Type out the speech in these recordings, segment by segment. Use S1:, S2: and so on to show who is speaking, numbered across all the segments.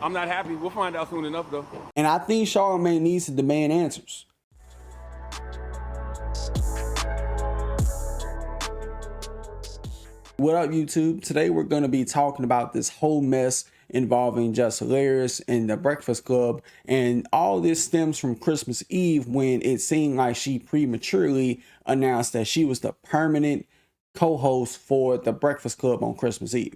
S1: I'm not happy. We'll find out soon enough, though.
S2: And I think Charlamagne needs to demand answers. What up, YouTube? Today we're going to be talking about this whole mess involving Jess Hilarious and the Breakfast Club, and all this stems from Christmas Eve when it seemed like she prematurely announced that she was the permanent co-host for the Breakfast Club on Christmas Eve.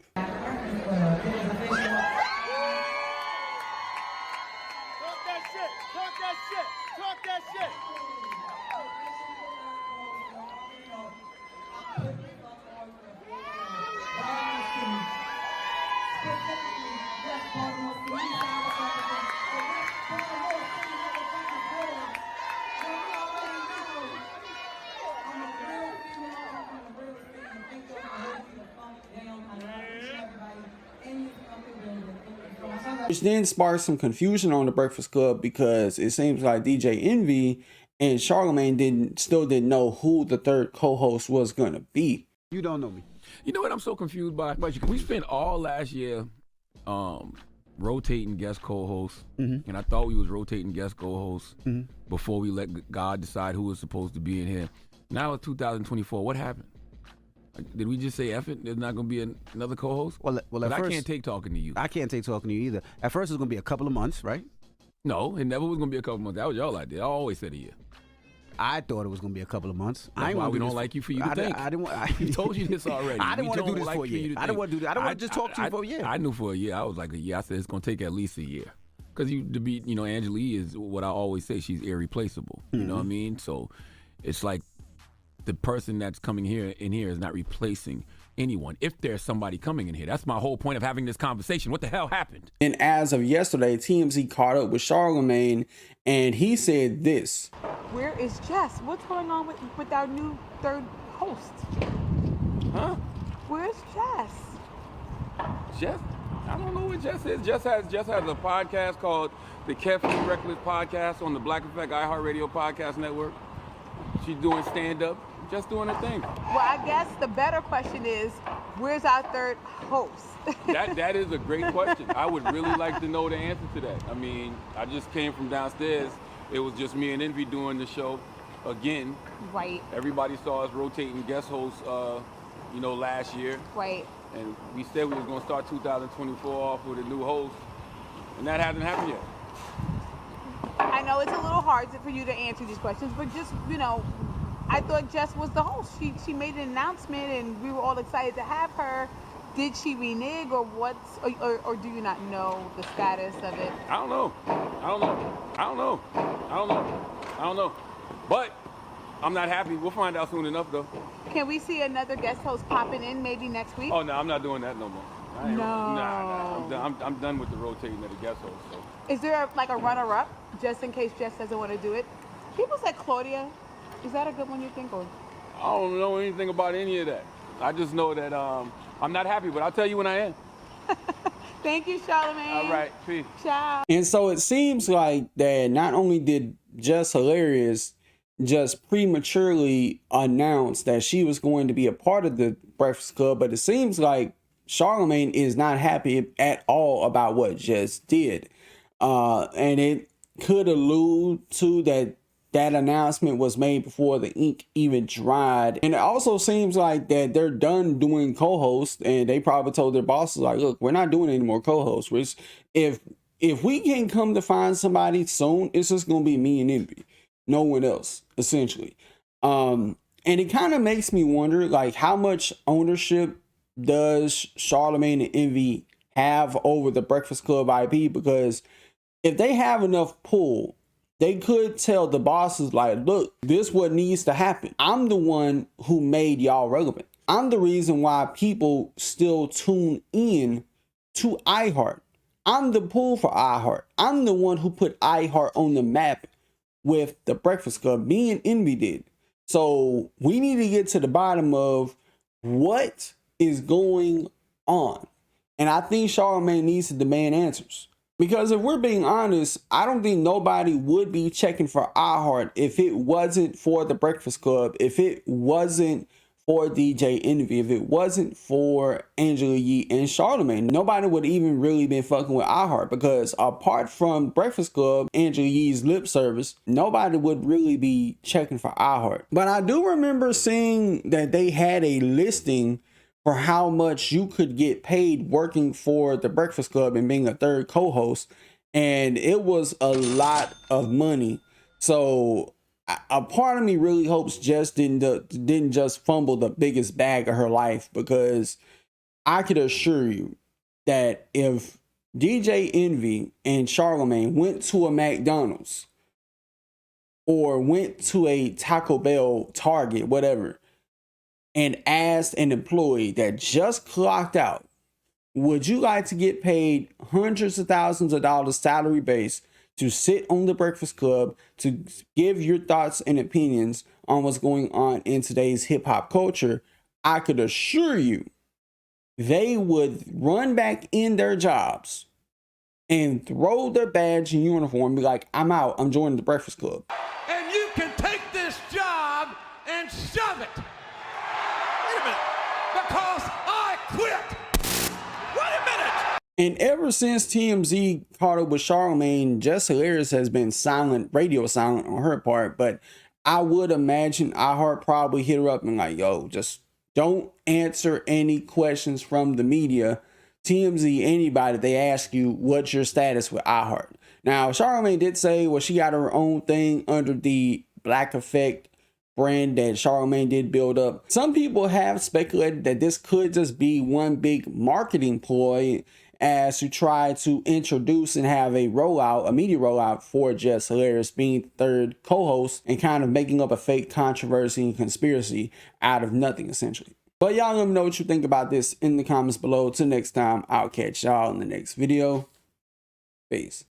S2: Which then sparked some confusion on the Breakfast Club because it seems like DJ Envy and Charlamagne still didn't know who the third co-host was going to be.
S3: You don't know me.
S1: You know what I'm so confused by? We spent all last year rotating guest co-hosts, and I thought we was rotating guest co-hosts before we let God decide who was supposed to be in here. Now it's 2024. What happened? Did we just say F it? There's not going to be another co-host?
S3: Well, at first,
S1: I can't take talking to you.
S3: I can't take talking to you either. At first, it was going to be a couple of months, right?
S1: No, it never was going to be a couple of months. That was y'all idea. I always said a year.
S3: I thought it was going to be a couple of months.
S1: That's why we don't like you for you to think.
S3: I didn't want.
S1: We told you this already.
S3: I didn't want to do this for a year. I didn't want to do that. I didn't want to just talk to you for a year.
S1: I knew for a year. I was like a year. I said it's going to take at least a year. Because Angela Yee is what I always say. She's irreplaceable. You know what I mean? So it's like the person that's coming in here is not replacing anyone. If there's somebody coming in here, that's my whole point of having this conversation. What the hell happened?
S2: And as of yesterday, TMZ caught up with Charlamagne, and he said this.
S4: Where is Jess? What's going on with our new third host?
S1: Huh?
S4: Where's Jess?
S1: Jess? I don't know what Jess is. Jess has a podcast called the Carefully Reckless Podcast on the Black Effect iHeartRadio Podcast Network. She's doing stand-up, just doing her thing.
S4: Well, I guess the better question is, where's our third host?
S1: That is a great question. I would really like to know the answer to that. I mean, I just came from downstairs. It was just me and Envy doing the show again.
S4: Right.
S1: Everybody saw us rotating guest hosts, last year.
S4: Right.
S1: And we said we was going to start 2024 off with a new host, and that hasn't happened yet.
S4: I know it's a little hard for you to answer these questions, but just, I thought Jess was the host. She made an announcement, and we were all excited to have her. Did she renege, or or do you not know the status of it?
S1: I don't know. But I'm not happy. We'll find out soon enough, though.
S4: Can we see another guest host popping in maybe next week?
S1: Oh, no, I'm not doing that no more. I'm done with the rotating of the guest host. So.
S4: Is there a runner-up, just in case Jess doesn't want to do it? People said Claudia. Is that a good one you think? Or?
S1: I don't know anything about any of that. I just know that I'm not happy, but I'll tell you when I am.
S4: Thank you, Charlamagne.
S1: All right, peace.
S4: Ciao.
S2: And so it seems like that not only did Jess Hilarious just prematurely announce that she was going to be a part of the Breakfast Club, but it seems like Charlamagne is not happy at all about what Jess did. And it could allude to that announcement was made before the ink even dried. And it also seems like that they're done doing co-hosts, and they probably told their bosses, like, look, we're not doing any more co-hosts. If we can come to find somebody soon, it's just going to be me and Envy. No one else, essentially. And it kind of makes me wonder, like, how much ownership does Charlamagne and Envy have over the Breakfast Club IP? Because if they have enough pull, they could tell the bosses, like, look, this is what needs to happen. I'm the one who made y'all relevant. I'm the reason why people still tune in to iHeart. I'm the pull for iHeart. I'm the one who put iHeart on the map with the Breakfast Club. Me and Envy did. So we need to get to the bottom of what is going on. And I think Charlamagne needs to demand answers. Because if we're being honest, I don't think nobody would be checking for iHeart if it wasn't for the Breakfast Club, if it wasn't for DJ Envy. If it wasn't for Angela Yee and Charlamagne, nobody would even really been fucking with iHeart, because apart from Breakfast Club, Angela Yee's lip service, nobody would really be checking for iHeart. But I do remember seeing that they had a listing for how much you could get paid working for the Breakfast Club and being a third co-host, and it was a lot of money. So a part of me really hopes Jess didn't just fumble the biggest bag of her life, because I could assure you that if DJ Envy and Charlamagne went to a McDonald's or went to a Taco Bell, Target, whatever, and asked an employee that just clocked out, would you like to get paid hundreds of thousands of dollars salary base to sit on the Breakfast Club to give your thoughts and opinions on what's going on in today's hip hop culture, I could assure you they would run back in their jobs and throw their badge and uniform and be like, I'm out, I'm joining the Breakfast Club.
S5: And you can take this job and shove it. Wait a minute, because I quit. Wait a minute.
S2: And ever since TMZ caught up with Charlamagne, Jess Hilarious has been silent, radio silent on her part. But I would imagine iHeart probably hit her up and like, yo, just don't answer any questions from the media. TMZ, anybody, they ask you, what's your status with iHeart? Now, Charlamagne did say, well, she got her own thing under the Black Effect brand that Charlamagne did build up. Some people have speculated that this could just be one big marketing ploy as to try to introduce and have a rollout, a media rollout for Jess Hilarious being the third co-host and kind of making up a fake controversy and conspiracy out of nothing, essentially. But y'all let me know what you think about this in the comments below. Till next time, I'll catch y'all in the next video. Peace.